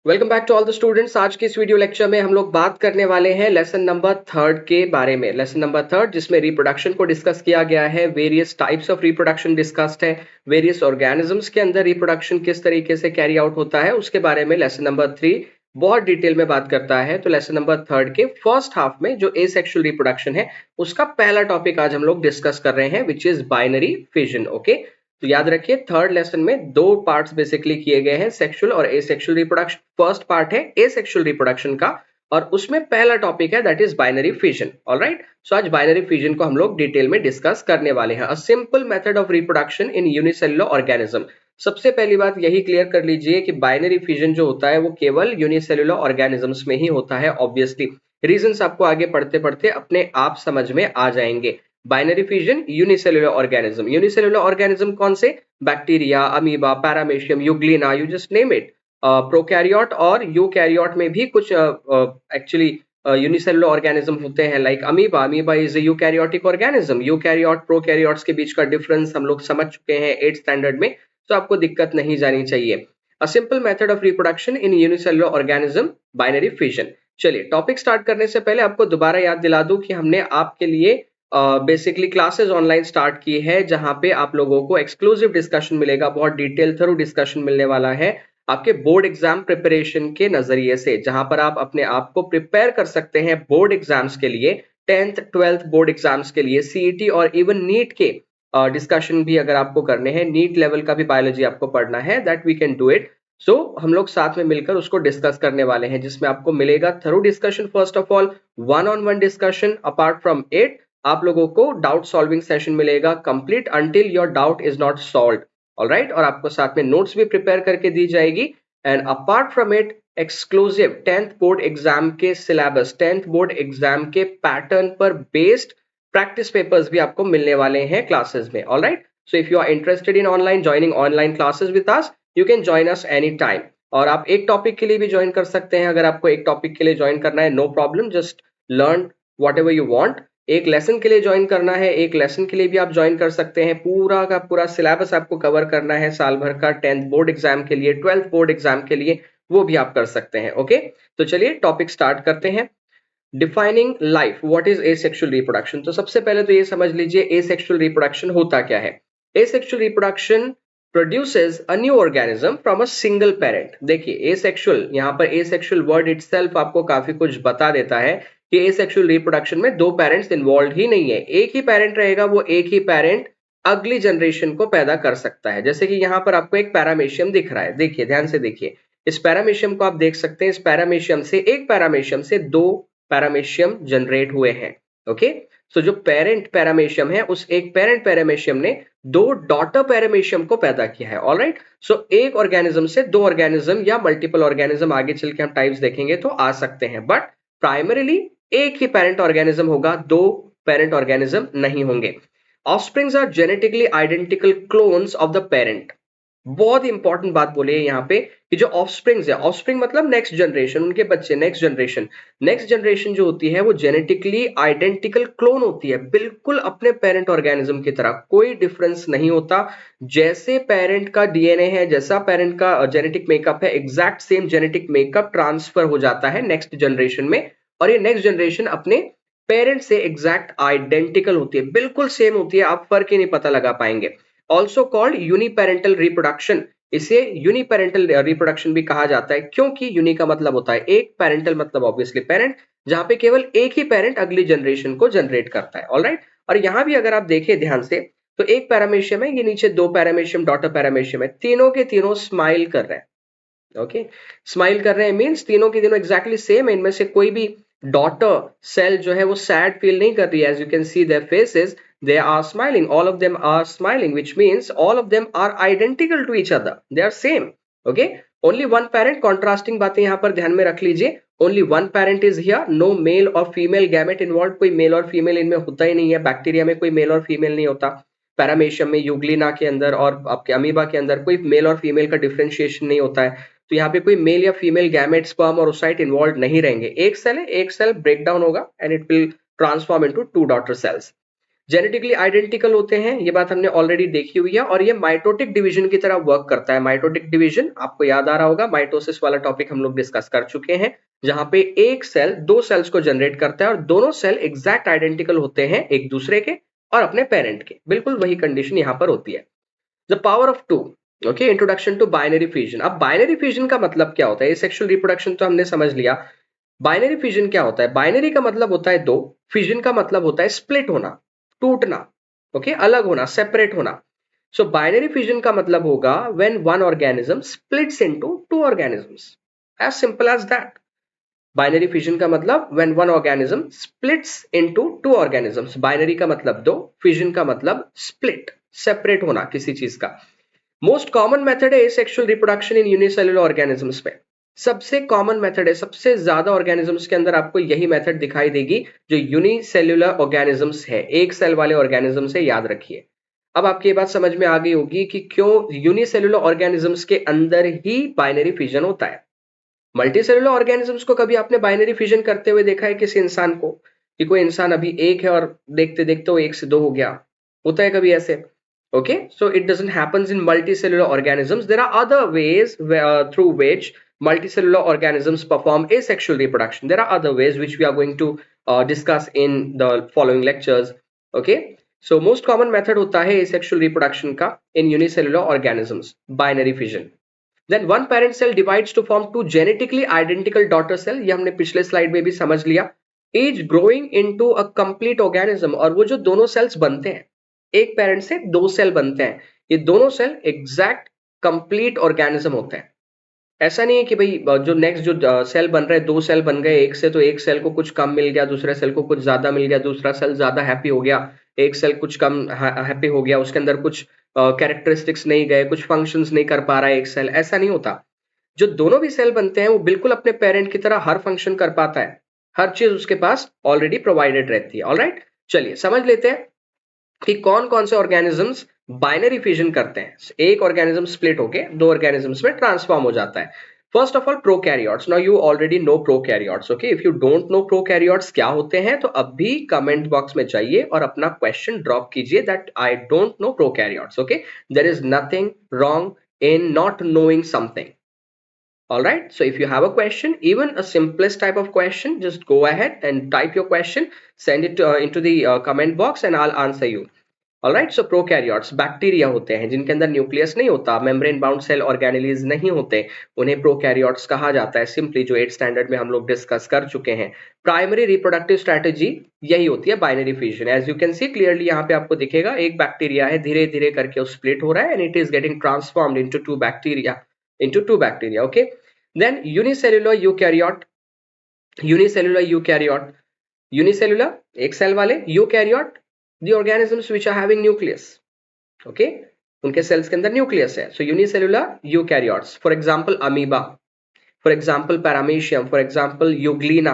Welcome back to all the students. आज के इस वीडियो लेक्चर में हम लोग बात करने वाले हैं लेसन नंबर थर्ड के बारे में। लेसन नंबर थर्ड जिसमें रिप्रोडक्शन को डिस्कस किया गया है, various types of reproduction discussed है, वेरियस ऑर्गेनिजम्स के अंदर रिप्रोडक्शन किस तरीके से कैरी आउट होता है उसके बारे में लेसन नंबर थ्री बहुत डिटेल में बात करता है। तो लेसन नंबर थर्ड के फर्स्ट हाफ में जो एसेक्सुअल रिप्रोडक्शन है उसका पहला टॉपिक आज हम लोग डिस्कस कर रहे हैं, which is binary fission. Okay, तो याद रखिए थर्ड लेसन में दो पार्ट्स बेसिकली किए गए हैं, सेक्सुअल और एसेक्सुअल रिप्रोडक्शन। फर्स्ट पार्ट है एसेक्सुअल रिप्रोडक्शन का और उसमें पहला टॉपिक है that is binary fission. Alright, so आज बाइनरी फिजन को हम लोग डिटेल में डिस्कस करने वाले हैं। A simple method of reproduction in unicellular organism. सबसे पहली बात यही क्लियर कर लीजिए कि बाइनरी फिजन जो होता है वो केवल यूनिसेलुलर ऑर्गेनिजम्स में ही होता है। ऑब्वियसली रीजंस आपको आगे पढ़ते पढ़ते अपने आप समझ में आ जाएंगे। Binary fission unicellular organism. Unicellular organism कौन से? Bacteria, amoeba, paramecium, Euglena, you just name it. Prokaryote और यूकैरियोट में भी कुछ एक्चुअली यूनिसेलुलर ऑर्गेनिज्म होते हैं, like amoeba. Amoeba is a eukaryotic organism. Eukaryote prokaryotes के बीच का डिफरेंस हम लोग समझ चुके हैं 8th स्टैंडर्ड में, तो आपको दिक्कत नहीं जानी चाहिए। A simple method of reproduction in unicellular organism, binary fission. चलिए टॉपिक स्टार्ट करने से पहले आपको दोबारा याद दिला दूं कि हमने आपके लिए बेसिकली क्लासेस ऑनलाइन स्टार्ट की है, जहां पे आप लोगों को एक्सक्लूसिव डिस्कशन मिलेगा, बहुत डिटेल थरो डिस्कशन मिलने वाला है आपके बोर्ड एग्जाम प्रिपरेशन के नजरिए से, जहां पर आप अपने आप को प्रिपेयर कर सकते हैं बोर्ड एग्जाम्स के लिए, 10th 12th बोर्ड एग्जाम्स के लिए, सीईटी और इवन नीट के डिस्कशन भी अगर आपको करने हैं, नीट लेवल का भी बायोलॉजी आपको पढ़ना है, that we can do it. So हम लोग साथ में मिलकर उसको डिस्कस करने वाले हैं, जिसमें आपको मिलेगा thorough discussion, first of all one on one discussion, apart from it आप लोगों को डाउट सॉल्विंग सेशन मिलेगा complete until your doubt is not solved. Alright, और आपको साथ में नोट्स भी प्रिपेयर करके दी जाएगी। And apart from it exclusive 10th board exam के सिलेबस, 10th बोर्ड एग्जाम के पैटर्न पर बेस्ड प्रैक्टिस पेपर्स भी आपको मिलने वाले हैं क्लासेस में। Alright, so if you are interested in online joining online classes with us, you can join us any time. और आप एक टॉपिक के लिए भी ज्वाइन कर सकते हैं। अगर आपको एक टॉपिक के लिए ज्वाइन करना है, no problem, just learn whatever you want. एक लेसन के लिए ज्वाइन करना है, एक लेसन के लिए भी आप ज्वाइन कर सकते हैं। पूरा का पूरा सिलेबस आपको कवर करना है साल भर का, 10th बोर्ड एग्जाम के लिए, 12th बोर्ड एग्जाम के लिए, वो भी आप कर सकते हैं। ओके, तो चलिए टॉपिक स्टार्ट करते हैं। Defining life, what is asexual reproduction. तो सबसे पहले तो ये समझ लीजिए एसेक्सुअल रिप्रोडक्शन होता क्या है। Asexual reproduction produces a new organism from a single parent. देखिए एसेक्सुअल, यहाँ पर एसेक्सुअल वर्ड इटसेल्फ आपको काफी कुछ बता देता है कि एसेक्सुअल रिप्रोडक्शन में दो पेरेंट्स इन्वॉल्व ही नहीं है। एक ही पेरेंट रहेगा, वो एक ही पेरेंट अगली जनरेशन को पैदा कर सकता है। जैसे कि यहाँ पर आपको एक पैरामीशियम दिख रहा है, देखिए ध्यान से देखिए, इस पैरामीशियम को आप देख सकते हैं। इस पैरामीशियम से, एक पैरामीशियम से दो पैरामीशियम जनरेट हुए हैं। ओके, सो जो पेरेंट पैरामीशियम है, उस एक पेरेंट पैरामीशियम ने दो डॉटर पैरामीशियम को पैदा किया है। ऑलराइट, सो एक ऑर्गेनिज्म से दो ऑर्गेनिज्म या मल्टीपल ऑर्गेनिज्म, आगे चल के हम टाइप्स देखेंगे तो आ सकते हैं, बट प्राइमरीली एक ही पेरेंट ऑर्गेनिज्म होगा, दो पेरेंट ऑर्गेनिज्म नहीं होंगे। Offsprings are genetically identical clones of the parent. बहुत ही इंपॉर्टेंट बात बोली है यहाँ पे कि जो ऑफस्प्रिंग्स है, ऑफस्प्रिंग मतलब नेक्स्ट जनरेशन, उनके बच्चे, नेक्स्ट जनरेशन। नेक्स्ट जनरेशन जो होती है वो जेनेटिकली आइडेंटिकल क्लोन होती है, बिल्कुल अपने पेरेंट ऑर्गेनिज्म की तरह, कोई डिफरेंस नहीं होता। जैसे पेरेंट का डीएनए है, जैसा पेरेंट का जेनेटिक मेकअप है, exact same genetic makeup transfer हो जाता है नेक्स्ट जनरेशन में, और ये नेक्स्ट जनरेशन अपने पेरेंट से एग्जैक्ट आइडेंटिकल होती है, बिल्कुल सेम होती है, आप फर्क ही नहीं पता लगा पाएंगे। Also called uniparental reproduction. इसे यूनिपेरेंटल रिप्रोडक्शन भी कहा जाता है, क्योंकि यूनि का मतलब होता है एक, पेरेंटल मतलब ऑब्वियसली पेरेंट, जहां पे केवल एक ही पेरेंट अगली जनरेशन को जनरेट करता है। ऑलराइट, और यहां भी अगर आप देखें ध्यान से, तो एक पैरामीशियम है, ये नीचे दो पैरामीशियम, डॉटर पैरामीशियम है, तीनों के तीनों स्माइल कर रहे हैं। ओके, स्माइल कर रहे हैं मींस तीनों के तीनों एग्जैक्टली सेम है। इनमें से कोई भी डॉटर सेल जो है वो सैड फील नहीं कर रही है। As you can see their faces, they are smiling, all of them are smiling, which means all of them are identical to each other, they are same. Okay, only one parent, contrasting बातें यहाँ पर ध्यान में रख लीजिए। only one parent is here, no male or female gamete involved, कोई mail और female इनमें होता ही नहीं है। बैक्टीरिया में कोई मेल और फीमेल नहीं होता, पैरामीशियम में, यूग्लिना के अंदर और आपके अमीबा के अंदर कोई मेल और फीमेल का डिफरेंशिएशन नहीं होता है। तो यहाँ पे कोई मेल या फीमेल गैमेट, स्पर्म और ओसाइट इन्वॉल्व नहीं रहेंगे। एक सेल है, एक सेल ब्रेक डाउन होगा and it will transform into two daughter cells. Genetically identical होते हैं, ये बात हमने ऑलरेडी देखी हुई है, और ये माइटोटिक डिवीजन की तरह वर्क करता है। माइटोटिक डिवीजन आपको याद आ रहा होगा, माइटोसिस वाला टॉपिक हम लोग डिस्कस कर चुके हैं, जहां पे एक सेल दो सेल्स को जनरेट करता है और दोनों सेल एग्जैक्ट आइडेंटिकल होते हैं एक दूसरे के और अपने पेरेंट के। बिल्कुल वही कंडीशन यहां पर होती है। The power of two, okay, introduction to binary fusion. अब बाइनरी फ्यूजन का मतलब क्या होता है? सेक्सुअल रिप्रोडक्शन तो हमने समझ लिया। बाइनरी फ्यूजन क्या होता है? बाइनरी का मतलब होता है दो, फ्यूजन का मतलब होता है स्प्लिट होना, टूटना, ओके, अलग होना, सेपरेट होना। सो बाइनरी फ्यूजन का मतलब होगा when one organism splits into two organisms, as simple as that. Binary fusion का मतलब when one organism splits into two organisms. Binary का मतलब दो, फ्यूजन का मतलब स्प्लिट, सेपरेट होना किसी चीज का। मोस्ट कॉमन मेथड है asexual reproduction in unicellular organisms पे। सबसे कॉमन मेथड है, सबसे ज्यादा ऑर्गेनिजम्स के अंदर आपको यही मेथड दिखाई देगी जो यूनिसेलुलर ऑर्गेनिजम्स है, एक सेल वाले ऑर्गेनिजम्स है, याद रखिए। अब आपकी ये बात समझ में आ गई होगी कि क्यों यूनिसेलुलर ऑर्गेनिजम्स के अंदर ही बाइनरी फिजन होता है। मल्टीसेलुलर ऑर्गेनिजम्स को कभी आपने बाइनरी फिजन करते हुए देखा है किसी इंसान को? कि कोई इंसान अभी एक है और देखते देखते वो एक से दो हो गया, होता है कभी ऐसे? Okay, so it doesn't happens in multicellular organisms. There are other ways through which multicellular organisms perform asexual reproduction. There are other ways which we are going to discuss in the following lectures. Okay, so most common method होता है asexual reproduction का in unicellular organisms, binary fission. Then one parent cell divides to form two genetically identical daughter cell. ये हमने पिछले slide में भी समझ लिया. Each growing into a complete organism. और वो जो दोनों सेल्स बनते हैं, एक पेरेंट से दो सेल बनते हैं, ये दोनों सेल एग्जैक्ट कंप्लीट ऑर्गेनिज्म होते हैं। ऐसा नहीं है कि भाई जो नेक्स्ट जो सेल बन रहा है, दो सेल बन गए एक से, तो एक सेल को कुछ कम मिल गया, दूसरे सेल को कुछ ज्यादा मिल गया, दूसरा सेल ज्यादा हैप्पी हो गया, एक सेल कुछ कम हैप्पी हो गया, उसके अंदर कुछ कैरेक्टरिस्टिक्स नहीं गए, कुछ फंक्शंस नहीं कर पा रहा है एक सेल। ऐसा नहीं होता। जो दोनों भी सेल बनते हैं वो बिल्कुल अपने पेरेंट की तरह हर फंक्शन कर पाता है, हर चीज उसके पास ऑलरेडी प्रोवाइडेड रहती है। ऑलराइट, चलिए समझ लेते हैं कि कौन कौन से ऑर्गेनिजम्स बाइनरी फ्यूजन करते हैं। एक ऑर्गेनिज्म स्प्लिट होके दो ऑर्गेनिजम्स में ट्रांसफॉर्म हो जाता है। First of all prokaryotes. Now you already know prokaryotes, okay. If you don't know prokaryotes क्या होते हैं तो अभी कमेंट बॉक्स में जाइए और अपना क्वेश्चन ड्रॉप कीजिए that I don't know prokaryotes, okay. There is nothing wrong in not knowing something. All right, so if you have a question, even a simplest type of question, just go ahead and type your question, send it into the comment box and I'll answer you. All right, so prokaryotes bacteria होते हैं जिनके अंदर nucleus नहीं होता, membrane bound cell organelles नहीं होते, उन्हें prokaryotes कहा जाता है सिंपली, जो 8th स्टैंडर्ड में हम लोग डिस्कस कर चुके हैं। प्राइमरी रिप्रोडक्टिव स्ट्रेटेजी यही होती है, binary fusion. As you can see clearly यहाँ पे आपको दिखेगा एक बैक्टीरिया है, धीरे धीरे करके वो स्प्लिट हो रहा है and it is getting transformed into two bacteria, okay. Then unicellular eukaryote, unicellular एक सेल वाले, eukaryote the organisms which are having nucleus, okay, उनके सेल्स के अंदर न्यूक्लियस है। So unicellular eukaryotes, for example amoeba, for example paramecium, for example euglena,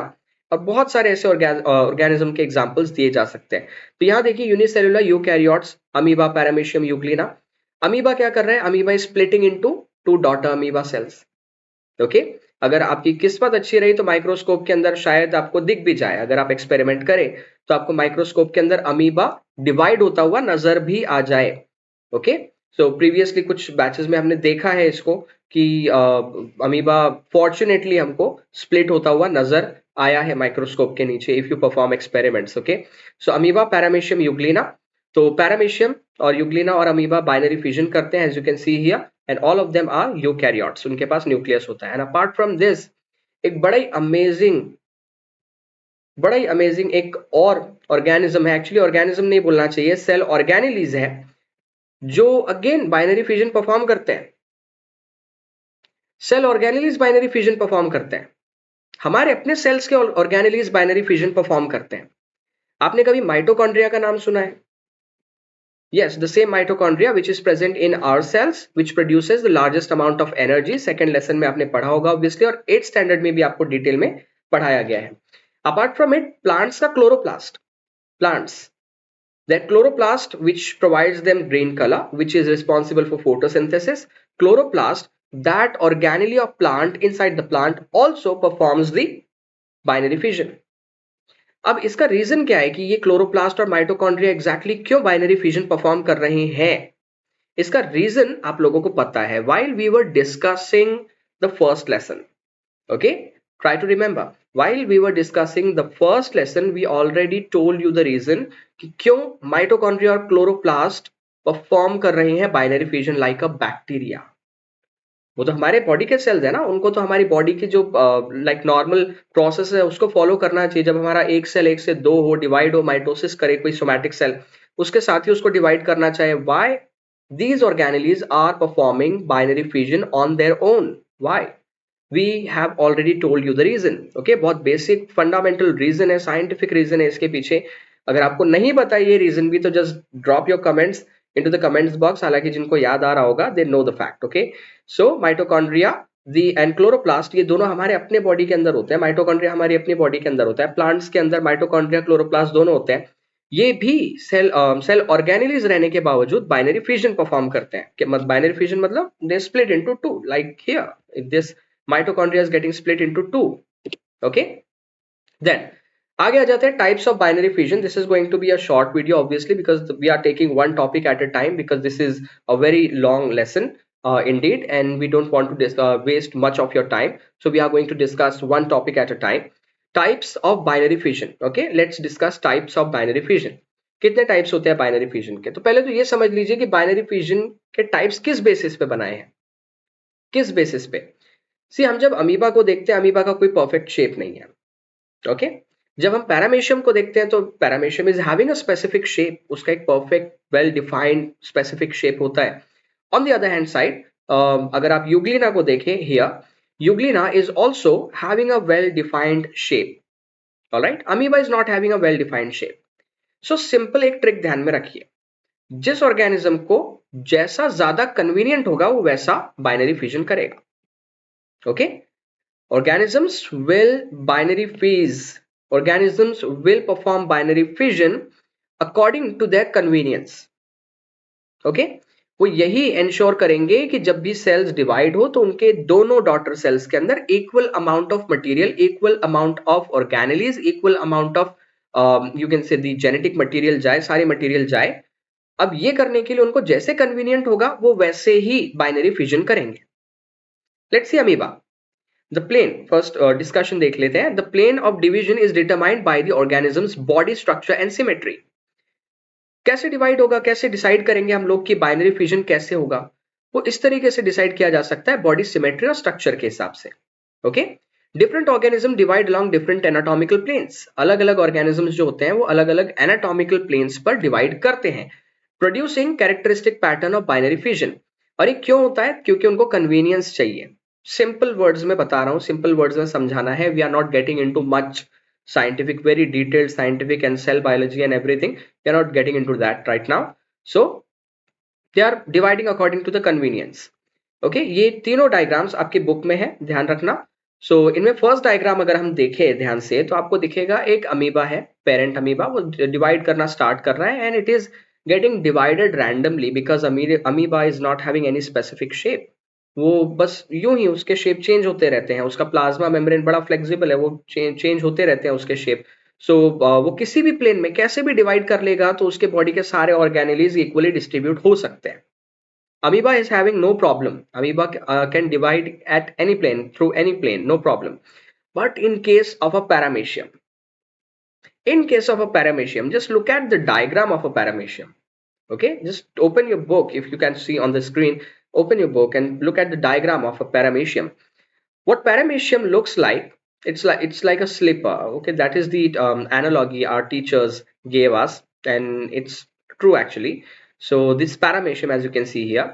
और बहुत सारे ऐसे ऑर्गेनिज्म के एग्जांपल्स दिए जा सकते हैं। तो यहाँ देखिए unicellular eukaryotes, amoeba, paramecium, euglena. Amoeba क्या कर रहा है? Amoeba is splitting into two daughter amoeba cells, okay. अगर आपकी किस्मत अच्छी रही तो माइक्रोस्कोप के अंदर शायद आपको दिख भी जाए, अगर आप एक्सपेरिमेंट करें तो आपको माइक्रोस्कोप के अंदर अमीबा डिवाइड होता हुआ नजर भी आ जाए, ओके। सो प्रीवियसली कुछ बैचेस में हमने देखा है इसको कि अमीबा फॉर्चुनेटली हमको स्प्लिट होता हुआ नजर आया है माइक्रोस्कोप के नीचे, if you perform experiments, okay. So amoeba, paramecium, euglena. तो पैरामीशियम और यूग्लिना और अमीबा बाइनरी फ्यूजन करते हैं, as you can see here, and all of them are eukaryotes, उनके पास न्यूक्लियस होता है। and apart from this, एक बड़ा ही अमेजिंग एक और ऑर्गेनिज्म है, एक्चुअली ऑर्गेनिज्म नहीं बोलना चाहिए, सेल ऑर्गेनेलीज है, जो अगेन बाइनरी फ्यूजन परफॉर्म करते हैं। Cell organelles binary fusion perform करते हैं, हमारे अपने सेल्स के ऑर्गेनेलीज बाइनरी फ्यूजन परफॉर्म करते हैं। आपने कभी माइटोकॉन्ड्रिया का नाम सुना है? Yes, the same mitochondria which is present in our cells, which produces the largest amount of energy. Second lesson में आपने पढ़ा होगा obviously, और 8th standard में भी आपको डिटेल में पढ़ाया गया है। Apart from it, plants का plants, that chloroplast which provides them green color, which is responsible for photosynthesis. Chloroplast, that organelle of plant inside the plant, also performs the binary fission. अब इसका reason क्या है कि ये chloroplast और mitochondria exactly क्यों binary fusion perform कर रहे हैं? इसका रीजन आप लोगों को पता है. While we were discussing the first lesson, okay, try to remember, while we were discussing the first lesson we already told you the reason कि क्यों माइटोकॉन्ड्रिया और क्लोरोप्लास्ट परफॉर्म कर रहे हैं binary fusion like a bacteria. वो तो हमारे body के सेल्स है ना, उनको तो हमारी बॉडी की जो लाइक नॉर्मल प्रोसेस है उसको फॉलो करना चाहिए. जब हमारा एक सेल एक से दो हो, डिवाइड हो, माइटोसिस करे कोई सोमैटिक सेल, उसके साथ ही उसको डिवाइड करना चाहिए. Why these organelles are performing binary fission on their own? Why? We have already told you the reason. Okay, बहुत basic fundamental reason है, scientific reason है इसके पीछे. अगर आपको नहीं पता ये reason भी तो just drop your comments into the comments box. हालांकि जिनको याद आ रहा होगा they know the fact. Okay, so mitochondria the and chloroplast ये दोनों हमारे अपने बॉडी के अंदर होते हैं. माइटोकॉन्ड्रिया हमारी अपनी बॉडी के अंदर होता है. प्लांट्स के अंदर माइटोकॉन्ड्रिया क्लोरोप्लास्ट दोनों होते हैं. ये भी सेल ऑर्गेनेलिज रहने के बावजूद बाइनरी फ्यूजन परफॉर्म करते हैं. कि बाइनरी फ्यूजन मतलब they split into two, like here if this mitochondria is getting split into two. Okay, then आगे आ जाते हैं types of binary fission. This is going to be a short video obviously because we are taking one topic at a time because this is a very long lesson indeed, and we don't want to waste much of your time, so we are going to discuss one topic at a time. Types of binary fission. Okay, let's discuss types of binary fission. कितने types होते हैं binary fusion के? तो पहले तो ये समझ लीजिए कि बाइनरी फ्यूजन के टाइप्स किस बेसिस पे बनाए हैं. किस बेसिस पे? सी हम जब अमीबा को देखते हैं, अमीबा का कोई परफेक्ट शेप नहीं है. ओके, जब हम पैरामेशियम को देखते हैं तो paramecium is having a specific shape. उसका एक perfect well defined specific shape होता है. On the other hand side अगर आप यूग्लिना को देखें, here Euglena is also having a well defined shape. Alright, amoeba is not having a well defined shape. So simple एक trick ध्यान में रखिए, जिस ऑर्गेनिज्म को जैसा ज्यादा कन्वीनियंट होगा वो वैसा बाइनरी फ्यूजन करेगा. Okay, organisms will binary fuse, organisms will perform binary fission according to their convenience. Okay, वो यही इंश्योर करेंगे कि जब भी सेल्स डिवाइड हो तो उनके दोनों डॉटर सेल्स के अंदर equal amount of material, equal amount of organelles, equal amount of you can say the genetic material जाए, सारे मटेरियल जाए. अब ये करने के लिए उनको जैसे कन्वीनियंट होगा वो वैसे ही बाइनरी फ्यूजन करेंगे. Let's see amoeba. The plane, first discussion देख लेते हैं. The plane of division is determined by the organism's body structure and symmetry. कैसे डिवाइड होगा, कैसे डिसाइड करेंगे हम लोग कि बाइनरी फ्यूजन कैसे होगा? वो इस तरीके से डिसाइड किया जा सकता है बॉडी सिमेट्री और स्ट्रक्चर के हिसाब से. Okay, different organism divide along different anatomical planes. अलग अलग ऑर्गेनिज्म्स जो होते हैं वो अलग अलग एनाटॉमिकल प्लेन्स पर डिवाइड करते हैं, producing characteristic pattern of binary fusion. और ये क्यों होता है? क्योंकि उनको कन्वीनियंस चाहिए. सिंपल वर्ड्स में बता रहा हूं, सिंपल वर्ड्स में समझाना है. We are not getting into much scientific, very detailed scientific and cell biology and everything. We are not getting into that right now. So they are dividing according to the convenience. Okay, ये तीनों diagrams आपकी book में है, ध्यान रखना. So इनमें first diagram अगर हम देखें ध्यान से तो आपको दिखेगा एक अमीबा है, पेरेंट अमीबा. वो डिवाइड करना स्टार्ट कर रहा है and it is getting divided randomly because amoeba is not having any specific shape. वो बस यूं ही उसके शेप चेंज होते रहते हैं. उसका प्लाज्मा मेम्ब्रेन बड़ा फ्लेक्सिबल है, वो चेंज होते रहते हैं उसके शेप. सो वो किसी भी प्लेन में कैसे भी डिवाइड कर लेगा तो उसके बॉडी के सारे ऑर्गेनेलीज इक्वली डिस्ट्रीब्यूट हो सकते हैं. Amoeba is having no problem. Amoeba can divide at any plane, through any plane, no problem. But in case of a paramecium, in case of a paramecium, just look at the diagram of a paramecium. Okay, just open your book. If you can see on the screen, open your book and look at the diagram of a paramecium. What paramecium looks like, it's like a slipper. Okay, that is the analogy our teachers gave us, and it's true actually. So this paramecium, as you can see here,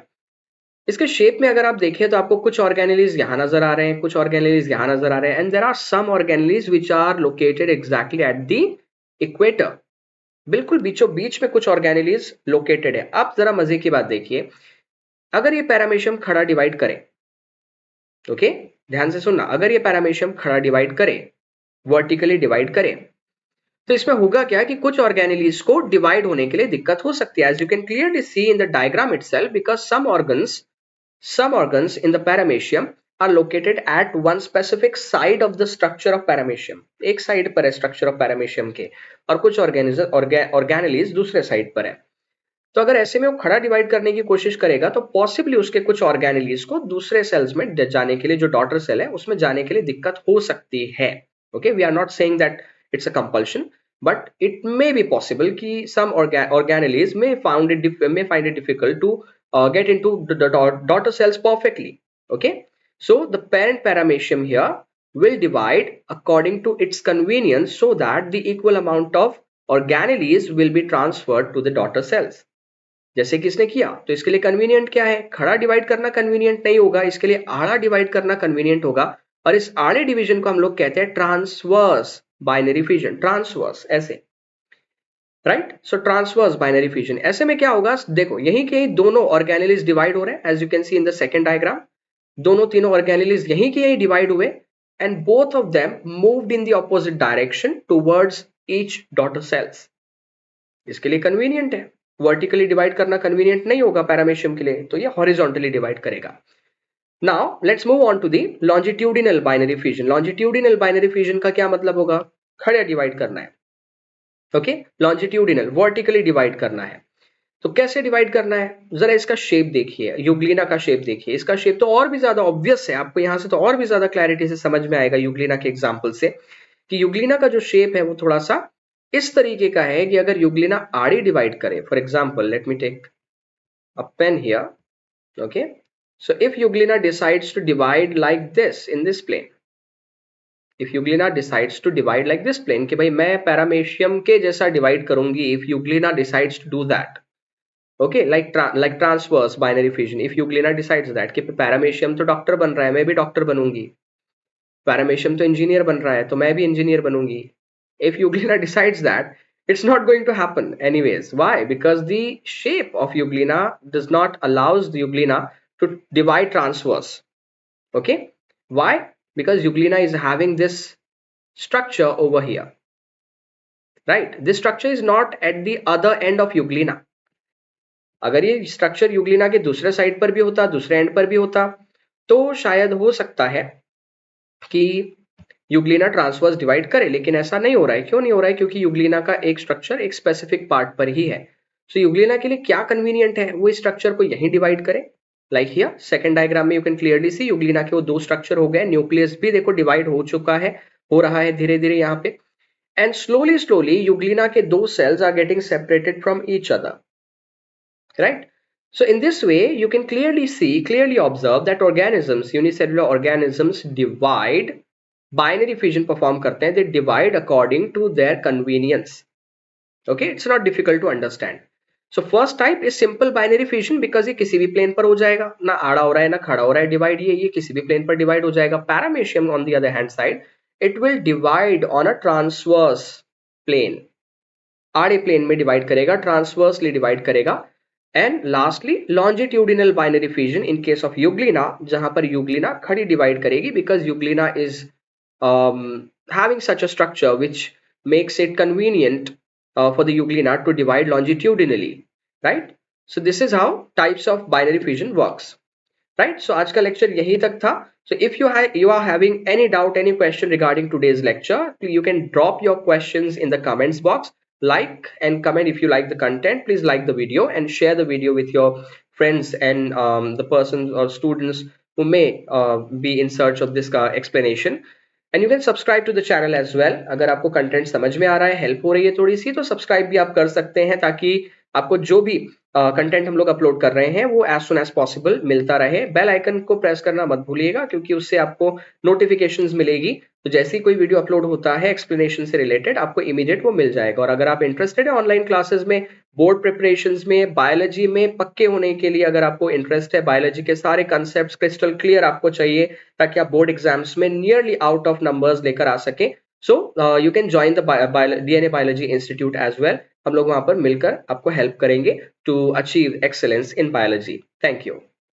इसके shape में अगर आप देखें तो आपको कुछ organelles यहाँ नजर आ रहे हैं, कुछ ऑर्गेनेलीज यहाँ नजर आ रहे हैं, and there are some organelles which are located exactly at the equator. बिल्कुल बीचों बीच में कुछ ऑर्गेनेलीज लोकेटेड है. अब जरा मजे की बात देखिए, अगर ये पैरामेशियम खड़ा डिवाइड करे, ओके ध्यान से सुनना, अगर ये पैरामेशियम खड़ा डिवाइड करे, वर्टिकली डिवाइड करे, तो इसमें होगा क्या कि कुछ ऑर्गेनेलीज को डिवाइड होने के लिए दिक्कत हो सकती है. As you can clearly see in the diagram itself, because some organs in the paramecium are located at one specific side of the structure of paramecium. एक साइड पर है स्ट्रक्चर ऑफ paramecium के, और कुछ ऑर्गेनेलीज दूसरे side पर है. तो अगर ऐसे में वो खड़ा डिवाइड करने की कोशिश करेगा तो पॉसिबली उसके कुछ ऑर्गेनेलीज को दूसरे सेल्स में जाने के लिए, जो डॉटर सेल है उसमें जाने के लिए दिक्कत हो सकती है. Okay, we are not saying that it's a compulsion, but it may be possible कि some organelles may find it difficult to get into the daughter cells perfectly. Okay, so the parent paramecium here will divide according to its convenience so that the equal amount of organelles will be transferred to the daughter cells. जैसे कि इसने किया, तो इसके लिए convenient क्या है? खड़ा डिवाइड करना कन्वीनियंट नहीं होगा, इसके लिए आड़ा डिवाइड करना कन्वीनियंट होगा, और इस आड़े डिवीजन को हम लोग कहते हैं ट्रांसवर्स बाइनरी फिजन. ट्रांसवर्स ऐसे, राइट? सो ट्रांसवर्स बाइनरी फिजन. ऐसे में क्या होगा, देखो यहीं के दोनों ऑर्गेनेलीज डिवाइड हो रहे हैं, as you can see in the second diagram. दोनों तीनों ऑर्गेनेलीज यहीं के यहीं डिवाइड हुए, and both of them moved in the opposite direction towards each daughter cells. इसके लिए कन्वीनियंट है. वर्टिकली डिवाइड करना कन्वीनियंट नहीं होगा पैरामेशियम के लिए, तो ये हॉरिजॉन्टली डिवाइड करेगा. Now let's move on to the longitudinal binary fission. Longitudinal binary fission का क्या मतलब होगा? खड़े डिवाइड करना है. ओके, लॉन्जिट्यूडिनल वर्टिकली डिवाइड करना है. तो कैसे डिवाइड करना है? जरा इसका शेप देखिए, यूग्लिना का शेप देखिए. इसका शेप तो और भी ज्यादा ऑब्वियस है, आपको यहां से तो और भी ज्यादा क्लैरिटी से समझ में आएगा यूग्लिना के एग्जांपल से, कि यूग्लिना का जो शेप है वो थोड़ा सा इस तरीके का है कि अगर यूग्लिना आड़ी डिवाइड करे, for example let me take a pen here. Okay, so if euglena decides to divide like this in this plane, if euglena decides to divide like this plane, कि भाई मैं पैरामेशियम के जैसा divide करूंगी, if euglena decides to do that, okay, like transverse binary fission, if euglena decides that कि paramecium तो doctor बन रहा है, मैं भी डॉक्टर बनूंगी, पैरामेशियम तो इंजीनियर बन रहा है तो मैं भी engineer बनूंगी. If euglena decides that, it's not going to happen anyways. Why? Because the shape of euglena does not allows the euglena to divide transverse. Okay, why? Because euglena is having this structure over here, right? This structure is not at the other end of euglena. अगर ये structure Euglena के दूसरे side पर भी होता, दूसरे and पर भी होता, तो शायद हो सकता है कि यूग्लिना ट्रांसवर्स डिवाइड करे, लेकिन ऐसा नहीं हो रहा है. क्यों नहीं हो रहा है? क्योंकि यूग्लिना का एक स्ट्रक्चर एक स्पेसिफिक पार्ट पर ही है. सो यूग्लिना के लिए क्या कन्वीनियंट है? वो इस स्ट्रक्चर को यहीं डिवाइड करे. लाइक हियर सेकंड डायग्राम में you can clearly C Euglena के वो दो स्ट्रक्चर हो गए, न्यूक्लियस भी देखो डिवाइड हो चुका है, हो रहा है धीरे धीरे यहाँ पे, एंड स्लोली यूग्लिना के दो cells are getting separated from each other, right? So in this way you can clearly observe that organisms, unicellular organisms divide, binary fission perform करते हैं, they divide according to their convenience. Okay, it's not difficult to understand. So first type is simple binary fission because ये किसी भी plane पर हो जाएगा, ना आड़ा हो रहा है ना खड़ा हो रहा है डिवाइड, ये किसी भी प्लेन पर डिवाइड हो जाएगा. Paramecium on the other hand side, it will divide on a transverse plane, आड़े प्लेन में डिवाइड करेगा, ट्रांसवर्सली डिवाइड करेगा. And lastly longitudinal binary fission in case of Euglena, जहां पर यूग्लिना खड़ी डिवाइड करेगी, because Euglena is having such a structure which makes it convenient for the euglena to divide longitudinally, right? So this is how types of binary fission works, right? So आज का lecture यही तक था. So if you are having any doubt, any question regarding today's lecture, you can drop your questions in the comments box. Like and comment if you like the content. Please like the video and share the video with your friends and the persons or students who may be in search of this explanation. And you can subscribe to the channel as well. अगर आपको content समझ में आ रहा है, help हो रही है थोड़ी सी, तो सब्सक्राइब भी आप कर सकते हैं, ताकि आपको जो भी कंटेंट हम लोग अपलोड कर रहे हैं वो एज सुन एज पॉसिबल मिलता रहे. बेल आइकन को प्रेस करना मत भूलिएगा, क्योंकि उससे आपको नोटिफिकेशंस मिलेगी, तो जैसे ही कोई वीडियो अपलोड होता है एक्सप्लेनेशन से रिलेटेड, आपको इमीडिएट वो मिल जाएगा. और अगर आप इंटरेस्टेड है ऑनलाइन क्लासेस में, बोर्ड प्रिपरेशंस में, बायोलॉजी में पक्के होने के लिए, अगर आपको इंटरेस्ट है, बायोलॉजी के सारे कंसेप्ट क्रिस्टल क्लियर आपको चाहिए ताकि आप बोर्ड एग्जाम्स में नियरली आउट ऑफ नंबर्स लेकर आ सके, so you can join the DNA biology institute as well. हम लोग वहां पर मिलकर आपको हेल्प करेंगे to achieve excellence in biology. Thank you.